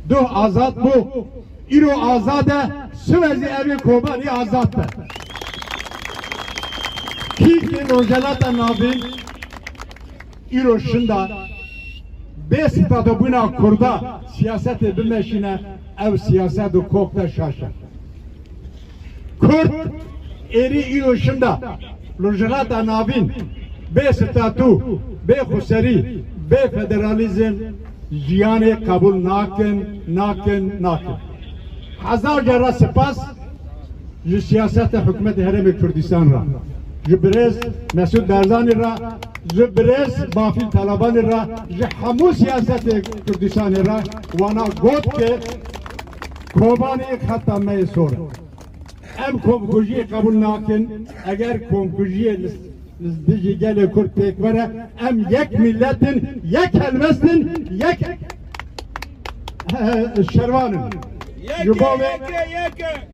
Duh azad bu. İro azade süvezi evi kobani azattır. Ki rojelata navin İro şunda Bestada buna kurda siyaseti bilmeşine ev siyaseti kokta şaşır. Kurt eri İro şunda rojelata navin be statu, be huseri, be federalizm jiyane kabul nakin. Hazar jara spas ji siyasete hükümet Heremi Kürdistan ra. Ji birez Mesut Barzani ra, ji birez Bafil Talabani ra, ji hamu siyasete Kürdistan ra wana got ke Kobani khatame sor. Em komkujiye kabul nakin, eğer komkujiye Dici gele Kürt pekvere em yek milletin, yek helvestin, yek şervanın. Yeke.